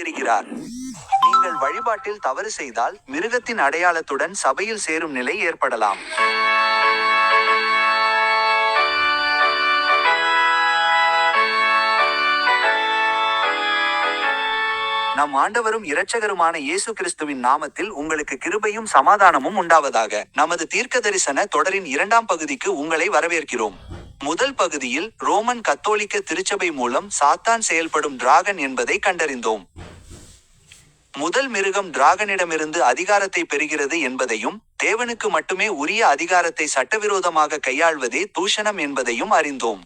தெரிகிறார். நீங்கள் வழிபாட்டில் தவறு செய்தால் மிருகத்தின் அடையாளத்துடன் சபையில் சேரும் நிலை ஏற்படலாம். நம் ஆண்டவரும் இரட்சகருமான இயேசு கிறிஸ்துவின் நாமத்தில் உங்களுக்கு கிருபையும் சமாதானமும் உண்டாவதாக. நமது தீர்க்கதரிசன தொடரின் 2ஆம் பகுதிக்கு உங்களை வரவேற்கிறோம். முதல் பகுதியில் ரோமன் கத்தோலிக்க திருச்சபை மூலம் சாத்தான் செயல்படும் டிராகன் என்பதை கண்டறிந்தோம். முதல் மிருகம் டிராகனிடமிருந்து அதிகாரத்தை பெறுகிறது என்பதையும், தேவனுக்கு மட்டுமே உரிய அதிகாரத்தை சட்டவிரோதமாக கையாள்வதே தூஷணம் என்பதையும் அறிந்தோம்.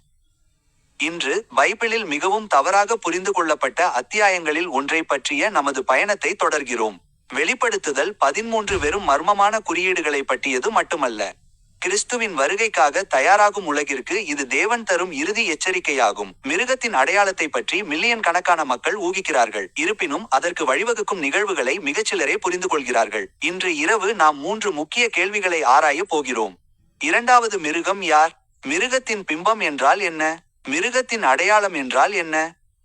இன்று பைபிளில் மிகவும் தவறாக புரிந்து கொள்ளப்பட்ட அத்தியாயங்களில் ஒன்றை பற்றிய நமது பயணத்தை தொடர்கிறோம். வெளிப்படுத்துதல் 13 வெறும் மர்மமான குறியீடுகளை பற்றியது மட்டுமல்ல. கிறிஸ்துவின் வருகைக்காக தயாராகும் உலகிற்கு இது தேவன் தரும் இறுதி எச்சரிக்கையாகும். மிருகத்தின் அடையாளத்தை பற்றி மில்லியன் கணக்கான மக்கள் ஊகிக்கிறார்கள். இருப்பினும் அதற்கு வழிவகுக்கும் நிகழ்வுகளை மிகச்சிலரே புரிந்து கொள்கிறார்கள். இன்று இரவு நாம் 3 முக்கிய கேள்விகளை ஆராய போகிறோம். இரண்டாவது மிருகம் யார்? மிருகத்தின் பிம்பம் என்றால் என்ன? மிருகத்தின் அடையாளம் என்றால் என்ன?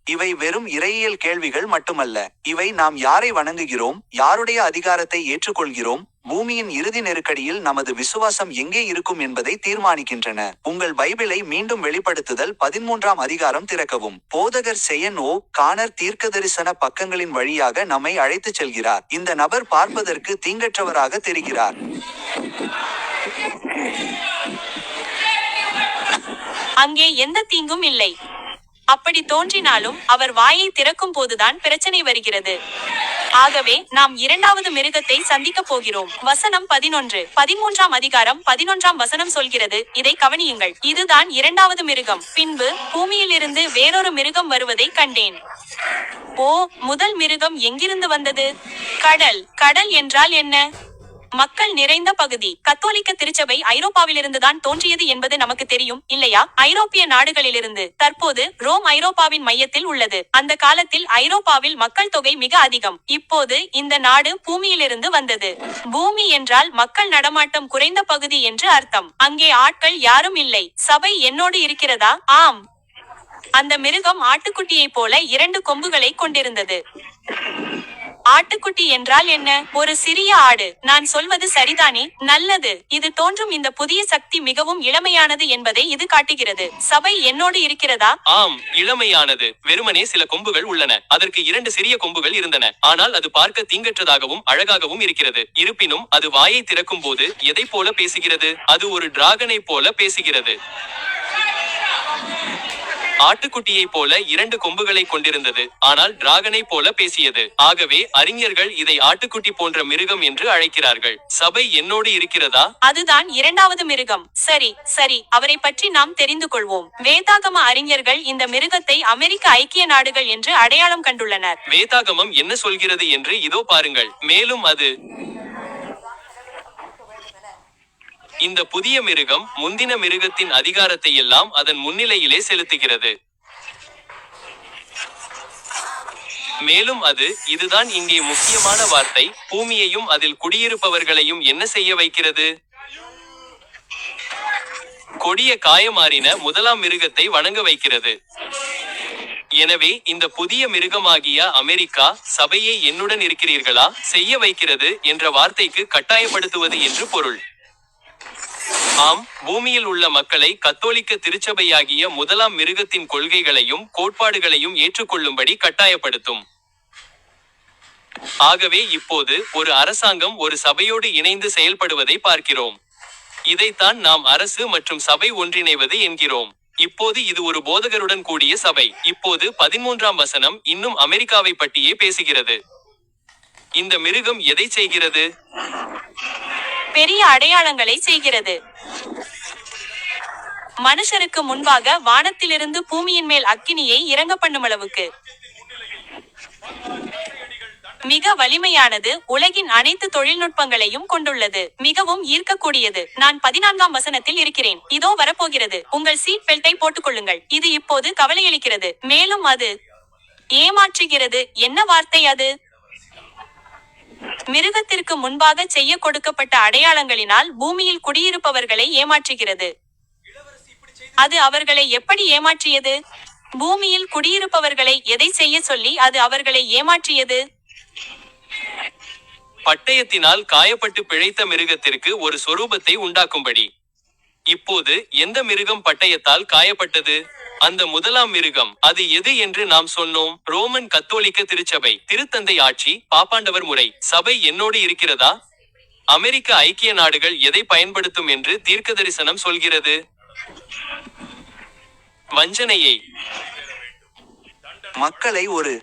இவை வெறும் இறையியல் கேள்விகள் மட்டுமல்ல. இவை நாம் யாரை வணங்குகிறோம், யாருடைய அதிகாரத்தை ஏற்றுக்கொள்கிறோம், பூமியின் இறுதி நெருக்கடியில் நமது விசுவாசம் எங்கே இருக்கும் என்பதை தீர்மானிக்கின்றன. உங்கள் பைபிளை மீண்டும் வெளிப்படுத்துதல் 13ஆம் அதிகாரம் திறக்கவும். போதகர் செயன் ஓ கானர் தீர்க்கதரிசன பக்கங்களின் வழியாக நம்மை அழைத்துச் செல்கிறார். இந்த நபர் பார்ப்பதற்கு தீங்கற்றவராக தெரிகிறார். அங்கே எந்த தீங்கும் இல்லை. அப்படி தோன்றினாலும் அவர் வாயை திறக்கும் போதுதான் பிரச்சனை வருகிறது. ஆகவே நாம் இரண்டாவது மிருகத்தை சந்திக்க போகிறோம். வசனம் 11. 13ஆம் அதிகாரம் 11ஆம் வசனம் சொல்கிறது, இதை கவனியுங்கள். இதுதான் இரண்டாவது மிருகம். பின்பு பூமியிலிருந்து வேறொரு மிருகம் வருவதை கண்டேன். ஓ, முதல் மிருகம் எங்கிருந்து வந்தது? கடல். கடல் என்றால் என்ன? மக்கள் நிறைந்த பகுதி. கத்தோலிக்க திருச்சபை ஐரோப்பாவிலிருந்துதான் தோன்றியது என்பது நமக்கு தெரியும், இல்லையா? ஐரோப்பிய நாடுகளிலிருந்து. தற்போது ரோம் ஐரோப்பாவின் மையத்தில் உள்ளது. அந்த காலத்தில் ஐரோப்பாவில் மக்கள் தொகை மிக அதிகம். இப்போது இந்த நாடு பூமியிலிருந்து வந்தது. பூமி என்றால் மக்கள் நடமாட்டம் குறைந்த பகுதி என்று அர்த்தம். அங்கே ஆட்கள் யாரும் இல்லை. சபை என்னோடு இருக்கிறதா? ஆம். அந்த மிருகம் ஆட்டுக்குட்டியை போல 2 கொம்புகளை கொண்டிருந்தது. ஆட்டுக்குட்டி என்றால் என்ன? ஒரு சிறிய ஆடு. நான் சொல்வது சரிதானே? நல்லது. இது தோன்றும் இந்த புதிய சக்தி மிகவும் இளமையானது என்பதை இது காட்டுகிறது. சபை என்னோடு இருக்கிறதா? ஆம், இளமையானது. வெறுமனே சில கொம்புகள் உள்ளன. அதற்கு 2 சிறிய கொம்புகள் இருந்தன. ஆனால் அது பார்க்க தீங்கற்றதாகவும் அழகாகவும் இருக்கிறது. இருப்பினும் அது வாயை திறக்கும் போது எதை போல பேசுகிறது? அது ஒரு டிராகனை போல பேசுகிறது. ஆட்டுக்குட்டியை போல 2 கொம்புகளை கொண்டிருந்தது, ஆனால் டிராகனை போல பேசியது. ஆகவே அறிஞர்கள் இதை ஆட்டுக்குட்டி போன்ற மிருகம் என்று அழைக்கிறார்கள். சபை என்னோடு இருக்கிறதா? அதுதான் இரண்டாவது மிருகம். சரி சரி, அவரை பற்றி நாம் தெரிந்து கொள்வோம். வேதாகம அறிஞர்கள் இந்த மிருகத்தை அமெரிக்க ஐக்கிய நாடுகள் என்று அடையாளம் கண்டுள்ளனர். வேதாகமம் என்ன சொல்கிறது என்று இதோ பாருங்கள். மேலும் அது இந்த புதிய மிருகம் முந்தின மிருகத்தின் அதிகாரத்தை எல்லாம் அதன் முன்னிலையிலே செலுத்துகிறது. மேலும் அது, இதுதான் இங்கே முக்கியமான வார்த்தை, பூமியையும் அதில் குடியிருப்பவர்களையும் என்ன செய்ய வைக்கிறது? கொடிய காயமாறின முதலாம் மிருகத்தை வணங்க வைக்கிறது. எனவே இந்த புதிய மிருகமாகிய அமெரிக்கா, சபையை என்னுடன் இருக்கிறீர்களா செய்ய வைக்கிறது என்ற வார்த்தைக்கு கட்டாயப்படுத்துவது என்று பொருள். ஆம், பூமியில் உள்ள மக்களை கத்தோலிக்க திருச்சபையாகிய முதலாம் மிருகத்தின் கொள்கைகளையும் கோட்பாடுகளையும் ஏற்றுக்கொள்ளும்படி கட்டாயப்படுத்தும். ஆகவே இப்போது ஒரு அரசாங்கம் ஒரு சபையோடு இணைந்து செயல்படுவதை பார்க்கிறோம். இதைத்தான் நாம் அரசு மற்றும் சபை ஒன்றிணைவது என்கிறோம். இப்போது இது ஒரு போதகருடன் கூடிய சபை. இப்போது 13ஆம் வசனம் இன்னும் அமெரிக்காவை பற்றியே பேசுகிறது. இந்த மிருகம் எதை செய்கிறது? பெரிய அடையாளங்களை செய்கிறது. மனுஷருக்கு முன்பாக வானத்திலிருந்து பூமியின் மேல் அக்கினியை இறங்க பண்ணுமளவுக்கு மிக வலிமையானது. உலகின் அனைத்து தொழில்நுட்பங்களையும் கொண்டுள்ளது. மிகவும் ஈர்க்கக்கூடியது. நான் 14ஆம் வசனத்தில் இருக்கிறேன். இதோ வரப்போகிறது. உங்கள் சீட் பெல்ட்டை போட்டுக்கொள்ளுங்கள். இது இப்போது கவலையளிக்கிறது. மேலும் அது ஏமாற்றுகிறது. என்ன வார்த்தை அது? மிருகத்திற்கு முன்பாக செய்ய கொடுக்கப்பட்ட அடையாளங்களினால் பூமியில் குடியிருப்பவர்களை ஏமாற்றுகிறது. அது அவர்களை எப்படி ஏமாற்றியது? பூமியில் குடியிருப்பவர்களை எதை செய்ய சொல்லி அது அவர்களை ஏமாற்றியது? பட்டயத்தினால் காயப்பட்டு பிழைத்த மிருகத்திற்கு ஒரு சொரூபத்தை உண்டாக்கும்படி. இப்போது எந்த மிருகம் பட்டயத்தால் காயப்பட்டது? அந்த முதலாம் மிருகம். அது எது என்று நாம் சொன்னோம்? ரோமன் கத்தோலிக்க திருச்சபை. திருத்தந்தை ஆட்சி, பாப்பாண்டவர் முறை. சபை என்னோடு இருக்கிறதா? அமெரிக்க ஐக்கிய நாடுகள் எதை பயன்படுத்தும் என்று தீர்க்கதரிசனம் சொல்கிறது? வஞ்சனையை. மக்களை ஒரு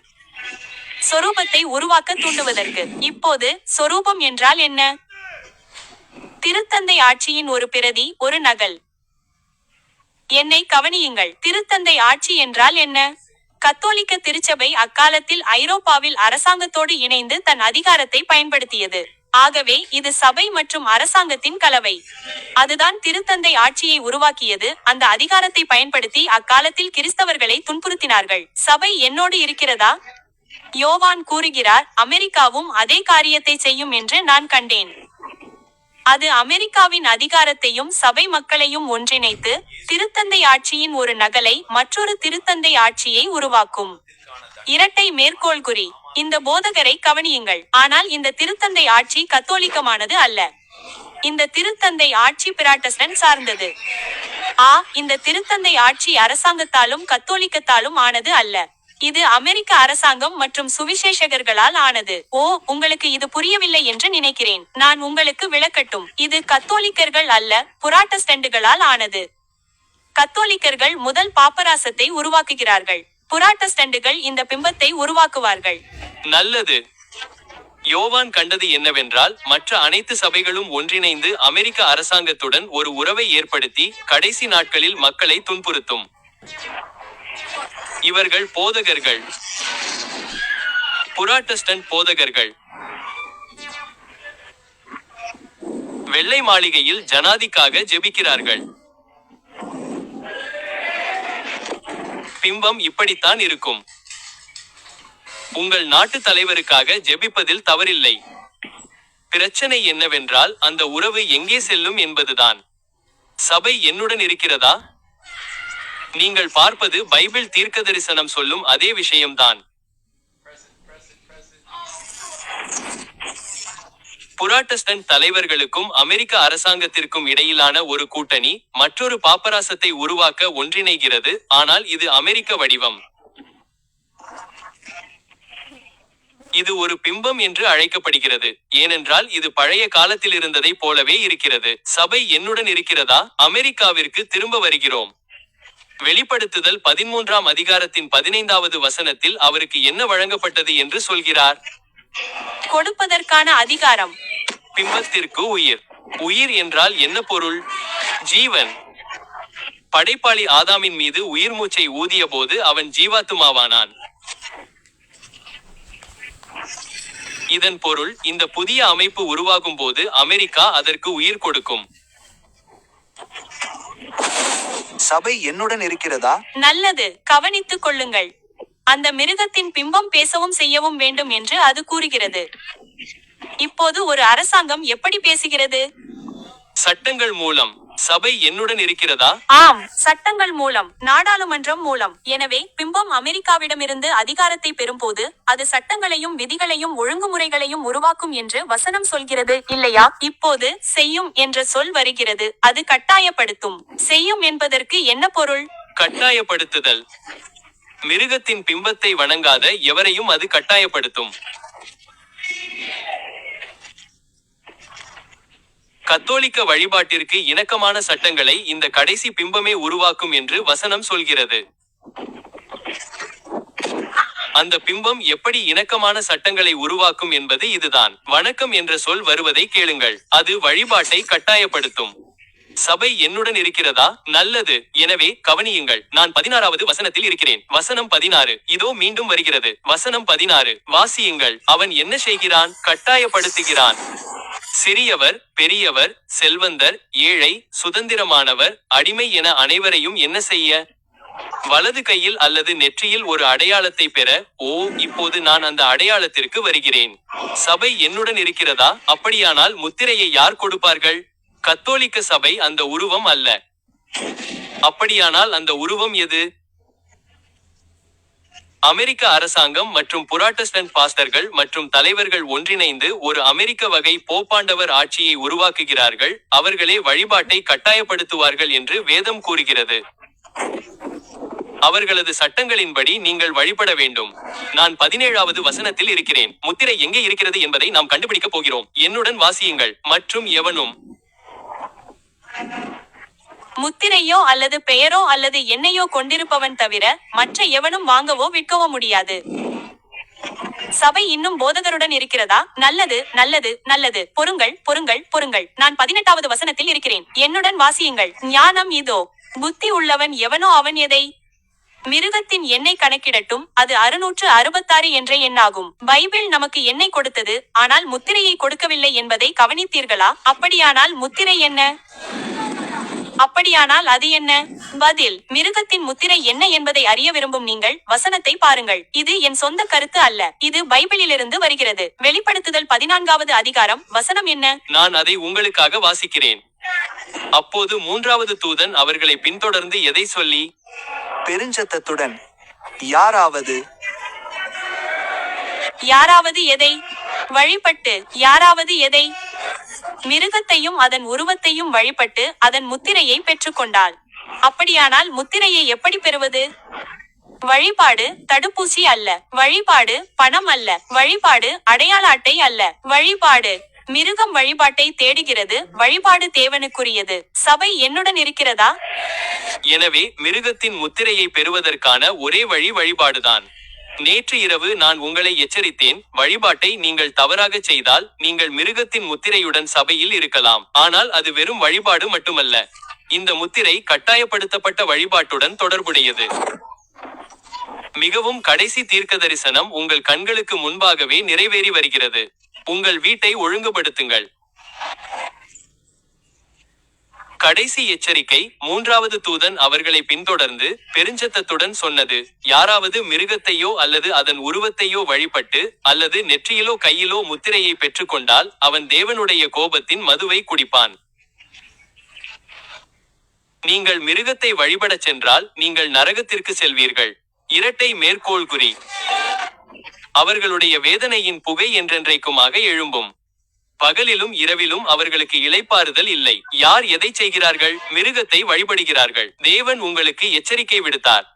சொரூபத்தை உருவாக்க தூண்டுவதற்கு. இப்போது சொரூபம் என்றால் என்ன? திருத்தந்தை ஆட்சியின் ஒரு பிரதி, ஒரு நகல். என்னை கவனியுங்கள். திருத்தந்தை ஆட்சி என்றால் என்ன? கத்தோலிக்க திருச்சபை அக்காலத்தில் ஐரோப்பாவில் அரசாங்கத்தோடு இணைந்து தன் அதிகாரத்தை பயன்படுத்தியது. ஆகவே இது சபை மற்றும் அரசாங்கத்தின் கலவை. அதுதான் திருத்தந்தை ஆட்சியை உருவாக்கியது. அந்த அதிகாரத்தை பயன்படுத்தி அக்காலத்தில் கிறிஸ்தவர்களை துன்புறுத்தினார்கள். சபை என்னோடு இருக்கிறதா? யோவான் கூறுகிறார், அமெரிக்காவும் அதே காரியத்தை செய்யும் என்று நான் கண்டேன். அது அமெரிக்காவின் அதிகாரத்தையும் சபை மக்களையும் ஒன்றிணைத்து திருத்தந்தை ஆட்சியின் ஒரு நகலை, மற்றொரு திருத்தந்தை ஆட்சியை உருவாக்கும். இரட்டை மேற்கோள் குறி. இந்த போதகரை கவனியுங்கள். ஆனால் இந்த திருத்தந்தை ஆட்சி கத்தோலிக்கமானது அல்ல. இந்த திருத்தந்தை ஆட்சி பிராட்டஸ்டன்ட் சார்ந்தது. இந்த திருத்தந்தை ஆட்சி அரசாங்கத்தாலும் கத்தோலிக்கத்தாலும் ஆனது அல்ல. இது அமெரிக்க அரசாங்கம் மற்றும் சுவிசேஷகர்களால் ஆனது. உங்களுக்கு இது புரியவில்லை என்று நினைக்கிறேன். நான் உங்களுக்கு விளக்கட்டும். இது கத்தோலிக்கர்கள் அல்ல, புராட்டஸ்டன்டுகளால் ஆனது. கத்தோலிக்கர்கள் முதல் பாப்பராசத்தை உருவாக்குகிறார்கள். புராட்டஸ்டன்டுகள் இந்த பிம்பத்தை உருவாக்குவார்கள். நல்லது. யோவான் கண்டது என்னவென்றால், மற்ற அனைத்து சபைகளும் ஒன்றிணைந்து அமெரிக்க அரசாங்கத்துடன் ஒரு உறவை ஏற்படுத்தி கடைசி நாட்களில் மக்களை துன்புறுத்தும். இவர்கள் போதகர்கள், புராட்டஸ்டன்ட் போதகர்கள். வெள்ளை மாளிகையில் ஜனாதிக்காக ஜெபிக்கிறார்கள். பிம்பம் இப்படித்தான் இருக்கும். உங்கள் நாட்டு தலைவருக்காக ஜெபிப்பதில் தவறில்லை. பிரச்சனை என்னவென்றால் அந்த உறவு எங்கே செல்லும் என்பதுதான். சபை என்னுடன் இருக்கிறதா? நீங்கள் பார்ப்பது பைபிள் தீர்க்கதரிசனம் சொல்லும் அதே விஷயம்தான். புராட்டஸ்டன்ட் தலைவர்களுக்கும் அமெரிக்க அரசாங்கத்திற்கும் இடையிலான ஒரு கூட்டணி மற்றொரு பாப்பராசத்தை உருவாக்க ஒன்றிணைகிறது. ஆனால் இது அமெரிக்க வடிவம். இது ஒரு பிம்பம் என்று அழைக்கப்படுகிறது, ஏனென்றால் இது பழைய காலத்தில் இருந்ததை போலவே இருக்கிறது. சபை என்னுடன் இருக்கிறதா? அமெரிக்காவிற்கு திரும்ப வருகிறோம். வெளிப்படுத்துதல் 13ஆம் அதிகாரத்தின் 15வது வசனத்தில் அவருக்கு என்ன வழங்கப்பட்டது என்று சொல்கிறார்? கொடுப்பதற்கான அதிகாரம். பிம்பத்திற்கு உயிர். உயிர் என்றால் என்ன பொருள்? ஜீவன். படைப்பாளி ஆதாமின் மீது உயிர் மூச்சை ஊதிய போது அவன் ஜீவாத்துமாவானான். இதன் பொருள், இந்த புதிய அமைப்பு உருவாகும் போது அமெரிக்கா அதற்கு உயிர் கொடுக்கும். சபை என்னுடன் இருக்கிறதா? நல்லது, கவனித்துக் கொள்ளுங்கள். அந்த மிருகத்தின் பிம்பம் பேசவும் செய்யவும் வேண்டும் என்று அது கூறுகிறது. இப்போது ஒரு அரசாங்கம் எப்படி பேசுகிறது? சட்டங்கள் மூலம். சபை என்னுடன் இருக்கிறதா? ஆம், சட்டங்கள் மூலம், நாடாளுமன்றம் மூலம். எனவே பிம்பம் அமெரிக்காவிடமிருந்து அதிகாரத்தை பெறும்போது அது சட்டங்களையும் விதிகளையும் ஒழுங்குமுறைகளையும் உருவாக்கும் என்று வசனம் சொல்கிறது, இல்லையா? இப்போது செய்யும் என்ற சொல் வருகிறது. அது கட்டாயப்படுத்தும். செய்யும் என்பதற்கு என்ன பொருள்? கட்டாயப்படுத்துதல். மிருகத்தின் பிம்பத்தை வணங்காத எவரையும் அது கட்டாயப்படுத்தும். கத்தோலிக்க வழிபாட்டிற்கு இணக்கமான சட்டங்களை இந்த கடைசி பிம்பமே உருவாக்கும் என்று வசனம் சொல்கிறது. அந்த பிம்பம் எப்படி இணக்கமான சட்டங்களை உருவாக்கும் என்பது இதுதான். வணக்கம் என்ற சொல் வருவதை கேளுங்கள். அது வழிபாட்டை கட்டாயப்படுத்தும். சபை என்னுடன் இருக்கிறதா? நல்லது. எனவே கவனியுங்கள். நான் 16வது வசனத்தில் இருக்கிறேன். வசனம் 16 இதோ மீண்டும் வருகிறது. வசனம் 16 வாசியுங்கள். அவன் என்ன செய்கிறான்? கட்டாயப்படுத்துகிறான். சிறியவர், பெரியவர், செல்வந்தர், ஏழை, சுதந்திரமானவர், அடிமை என அனைவரையும் என்ன செய்ய? வலது கையில் அல்லது நெற்றியில் ஒரு அடையாளத்தை பெற. இப்போது நான் அந்த அடையாளத்திற்கு வருகிறேன். சபை என்னுடன் இருக்கிறதா? அப்படியானால் முத்திரையை யார் கொடுப்பார்கள்? கத்தோலிக்க சபை அந்த உருவம் அல்ல. அப்படியானால் அந்த உருவம் எது? அமெரிக்க அரசாங்கம் மற்றும் புராட்டஸ்டன்ட் பாஸ்டர்கள் மற்றும் தலைவர்கள் ஒன்றிணைந்து ஒரு அமெரிக்க வகை போப்பாண்டவர் ஆட்சியை உருவாக்குகிறார்கள். அவர்களே வழிபாட்டை கட்டாயப்படுத்துவார்கள் என்று வேதம் கூறுகிறது. அவர்களது சட்டங்களின்படி நீங்கள் வழிபட வேண்டும். நான் 17வது வசனத்தில் இருக்கிறேன். முத்திரை எங்கே இருக்கிறது என்பதை நாம் கண்டுபிடிக்கப் போகிறோம். என்னுடன் வாசியுங்கள். மற்றும் எவனும் முத்திரையோ அல்லது பெயரோ அல்லது எண்ணையோ கொண்டிருப்பவன் தவிர மற்ற எவனும் வாங்கவோ விற்கவோ முடியாது. சபை இன்னும் போதகருடன் இருக்கிறதா? நல்லது, நல்லது, நல்லது. பொறுங்கள், பொறுங்கள், பொறுங்கள். நான் 18வது வசனத்தில் இருக்கிறேன். என்னுடன் வாசியுங்கள். ஞானம் இதோ. புத்தி உள்ளவன் எவனோ அவன் எதை மிருகத்தின் எண்ணெய் கணக்கிடட்டும், அது 666 என்ற எண்ணாகும். பைபிள் நமக்கு எண்ணெய் கொடுத்தது, ஆனால் முத்திரையை கொடுக்கவில்லை என்பதை கவனித்தீர்களா? அப்படியானால் முத்திரை என்ன? அப்படியானால் அது என்ன? பதில்: மிருகத்தின் முத்திரை என்ன என்பதை அறிய விரும்பும் நீங்கள் வசனத்தை பாருங்கள். இது என் சொந்த கருத்து அல்ல, இது பைபிளிலிருந்து வருகிறது. வெளிப்படுத்துதல் 14வது அதிகாரம் வசனம் என்ன? நான் அதை உங்களுக்காக வாசிக்கிறேன். அப்போது 3வது தூதன் அவர்களை பின்தொடர்ந்து எதை சொல்லி? பெருஞ்சத்தத்துடன், யாராவது யாராவது எதை வழிபட்டு? யாராவது எதை? மிருகத்தையும் அதன் உருவத்தையும் வழிபட்டு அதன் முத்திரையை பெற்றுக்கொண்டாள். அப்படியானால் முத்திரையை எப்படி பெறுவது? வழிபாடு தடுப்பூசி அல்ல. வழிபாடு பணம் அல்ல. வழிபாடு அடையாள அட்டை அல்ல. வழிபாடு மிருகம் வழிபாட்டை தேடுகிறது. வழிபாடு தேவனுக்குரியது. சபை என்னுடன் இருக்கிறதா? எனவே மிருகத்தின் முத்திரையை பெறுவதற்கான ஒரே வழி வழிபாடுதான். நேற்று இரவு நான் உங்களை எச்சரித்தேன். வழிபாட்டை நீங்கள் தவறாக செய்தால் நீங்கள் மிருகத்தின் முத்திரையுடன் சபையில் இருக்கலாம். ஆனால் அது வெறும் வழிபாடு மட்டுமல்ல. இந்த முத்திரை கட்டாயப்படுத்தப்பட்ட வழிபாட்டுடன் தொடர்புடையது. மிகவும் கடைசி தீர்க்கதரிசனம் உங்கள் கண்களுக்கு முன்பாகவே நிறைவேறி வருகிறது. உங்கள் வீட்டை ஒழுங்குபடுத்துங்கள். கடைசி எச்சரிக்கை. 3வது தூதன் அவர்களை பின்தொடர்ந்து பெருஞ்சத்தத்துடன் சொன்னது: யாராவது மிருகத்தையோ அல்லது அதன் உருவத்தையோ வழிபட்டு அல்லது நெற்றியிலோ கையிலோ முத்திரையை பெற்றுக்கொண்டால் அவன் தேவனுடைய கோபத்தின் மதுவை குடிப்பான். நீங்கள் மிருகத்தை வழிபடச் சென்றால் நீங்கள் நரகத்திற்கு செல்வீர்கள். இரட்டை மேற்கோள் குறி. அவர்களுடைய வேதனையின் புகை என்றென்றைக்குமாக எழும்பும். பகலிலும் இரவிலும் அவர்களுக்கு இளைப்பாறுதல் இல்லை. யார் எதை செய்கிறார்கள்? மிருகத்தை வழிபடுகிறார்கள். தேவன் உங்களுக்கு எச்சரிக்கை விடுத்தார்.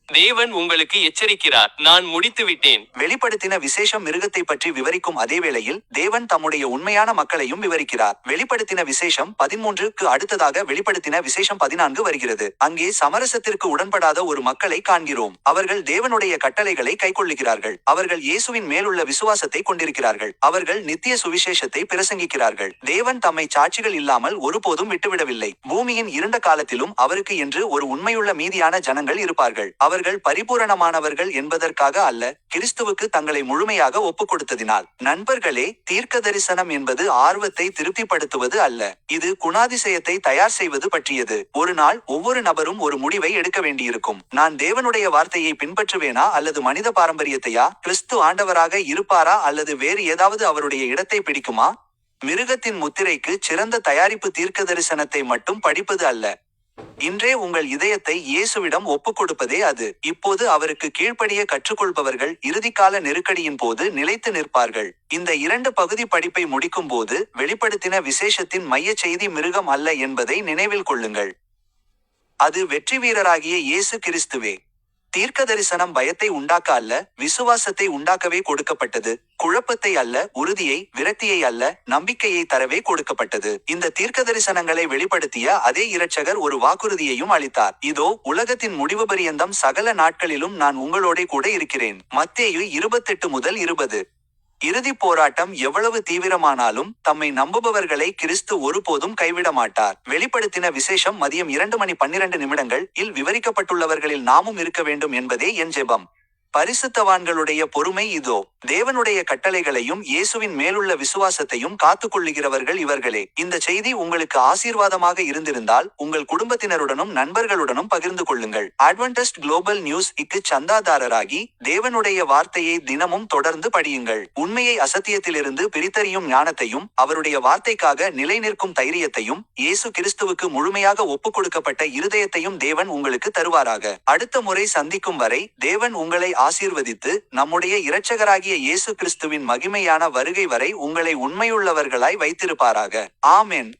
தேவன் உங்களுக்கு எச்சரிக்கிறார். நான் முடித்து விட்டேன். வெளிப்படுத்தின விசேஷம் மிருகத்தை பற்றி விவரிக்கும் அதே வேளையில் தேவன் தம்முடைய உண்மையான மக்களையும் விவரிக்கிறார். வெளிப்படுத்தின விசேஷம் 13க்கு அடுத்ததாக வெளிப்படுத்தின விசேஷம் 14 வருகிறது. அங்கே சமரசத்திற்கு உடன்படாத ஒரு மக்களை காண்கிறோம். அவர்கள் தேவனுடைய கட்டளைகளை கைக்கொள்ளுகிறார்கள். அவர்கள் இயேசுவின் மேலுள்ள விசுவாசத்தை கொண்டிருக்கிறார்கள். அவர்கள் நித்திய சுவிசேஷத்தை பிரசங்கிக்கிறார்கள். தேவன் தம்மை சாட்சிகள் இல்லாமல் ஒருபோதும் விட்டுவிடவில்லை. பூமியின் இருண்ட காலத்திலும் அவருக்கு என்று ஒரு உண்மையுள்ள மீதியான ஜனங்கள் இருப்பார்கள். அவர்கள் பரிபூரணமானவர்கள் என்பதற்காக அல்ல, கிறிஸ்துவுக்கு தங்களை முழுமையாக ஒப்புக் கொடுத்ததினால். நண்பர்களே, தீர்க்க தரிசனம் என்பது ஆர்வத்தை திருப்திப்படுத்துவது அல்ல. இது குணாதிசயத்தை தயார் செய்வது பற்றியது. ஒரு நாள் ஒவ்வொரு நபரும் ஒரு முடிவை எடுக்க வேண்டியிருக்கும். நான் தேவனுடைய வார்த்தையை பின்பற்றுவேனா அல்லது மனித பாரம்பரியத்தையா? கிறிஸ்து ஆண்டவராக இருப்பாரா அல்லது வேறு ஏதாவது அவருடைய இடத்தை பிடிக்குமா? மிருகத்தின் முத்திரைக்கு சிறந்த தயாரிப்பு தீர்க்க தரிசனத்தை மட்டும் படிப்பது அல்ல. இன்றே உங்கள் இதயத்தை இயேசுவிடம் ஒப்புக் கொடுப்பதே அது. இப்போது அவருக்கு கீழ்ப்படிய கற்றுக்கொள்பவர்கள் இறுதிக்கால நெருக்கடியின் போது நிலைத்து நிற்பார்கள். இந்த 2 பகுதி படிப்பை முடிக்கும் போது வெளிப்படுத்தின விசேஷத்தின் மைய செய்தி மிருகம் அல்ல என்பதை நினைவில் கொள்ளுங்கள். அது வெற்றி வீரராகிய இயேசு கிறிஸ்துவே. தீர்க்க தரிசனம் பயத்தை உண்டாக்க அல்ல, விசுவாசத்தை உண்டாக்கவே கொடுக்கப்பட்டது. குழப்பத்தை அல்ல, உறுதியை, விரக்தியை அல்ல, நம்பிக்கையை தரவே கொடுக்கப்பட்டது. இந்த தீர்க்க தரிசனங்களை வெளிப்படுத்திய அதே இரட்சகர் ஒரு வாக்குறுதியையும் அளித்தார். இதோ, உலகத்தின் முடிவு பரியந்தம் சகல நாட்களிலும் நான் உங்களோடே கூட இருக்கிறேன். மத்தேயு 28-20. இறுதி போராட்டம் எவ்வளவு தீவிரமானாலும் தம்மை நம்புபவர்களை கிறிஸ்து ஒருபோதும் கைவிட மாட்டார். வெளிப்படுத்தின விசேஷம் மதியம் 2:12 இல் விவரிக்கப்பட்டுள்ளவர்களில் நாமும் இருக்க வேண்டும் என்பதே என் ஜெபம். பரிசுத்தவான்களுடைய பொறுமை இதோ. தேவனுடைய கட்டளைகளையும் இயேசுவின் மேலுள்ள விசுவாசத்தையும் காத்துக்கொள்ளுகிறவர்கள் இவர்களே. இந்த செய்தி உங்களுக்கு ஆசீர்வாதமாக இருந்திருந்தால் உங்கள் குடும்பத்தினருடனும் நண்பர்களுடனும் பகிர்ந்து கொள்ளுங்கள். அட்வென்டிஸ்ட் குளோபல் நியூஸ் க்கு சந்தாதாரராகி தேவனுடைய வார்த்தையை தினமும் தொடர்ந்து படியுங்கள். உண்மையை அசத்தியத்திலிருந்து பிரித்தறியும் ஞானத்தையும் அவருடைய வார்த்தைக்காக நிலை நிற்கும் தைரியத்தையும் இயேசு கிறிஸ்துவுக்கு முழுமையாக ஒப்புக் கொடுக்கப்பட்ட இருதயத்தையும் தேவன் உங்களுக்கு தருவாராக. அடுத்த முறை சந்திக்கும் வரை தேவன் உங்களை ஆசீர்வதித்து நம்முடைய இரட்சகராகிய இயேசு கிறிஸ்துவின் மகிமையான வருகை வரை உங்களை உண்மையுள்ளவர்களாய் வைத்திருப்பாராக. ஆமென்.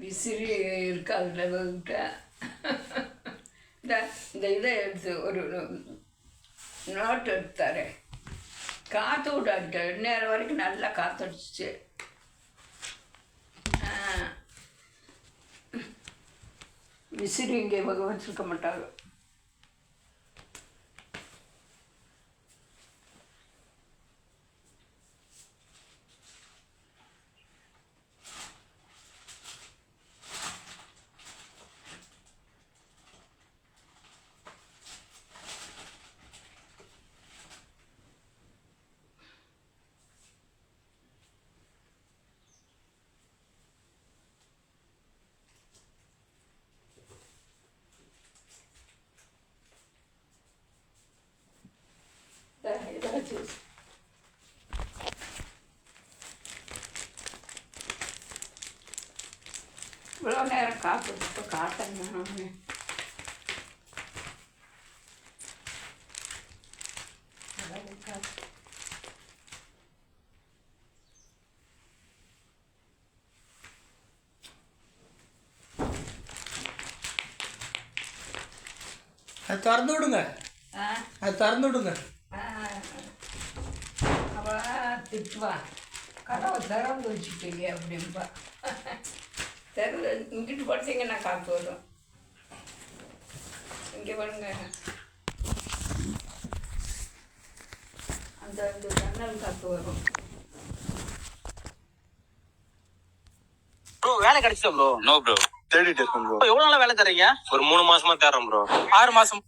விசிறி இருக்கு அதில் விட்டேன். இந்த இந்த இதை எடுத்து ஒரு நோட்டு எடுத்தாரு. காற்று விடாது, நேரம் வரைக்கும் நல்லா காற்றடிச்சிச்சு. விசிறி இங்கே வச்சிருக்க மாட்டாங்க. ஏதாச்சும் இவ்வளோ நேரம் காற்று காட்டங்க. அது திறந்து விடுங்க, ஆ அது திறந்து விடுங்க. அவள் திட்டுவா, கதவை திறந்து வச்சுட்டீங்க அப்படின்பா. திறந்து இங்கிட்டு படுத்தீங்கன்னா காற்று வரும். இங்கே பாருங்க, அந்த ஜன்னல் காற்று வரும். ப்ரோ வேலை கிடைச்சிட்டா ப்ரோ? நோ ப்ரோ, தேடிட்டு இருக்கேன் ப்ரோ. எவ்வளவு நாளா வேலை தரீங்க? ஒரு 3 மாசமா தேடுறேன் ப்ரோ. 6 மாசம்.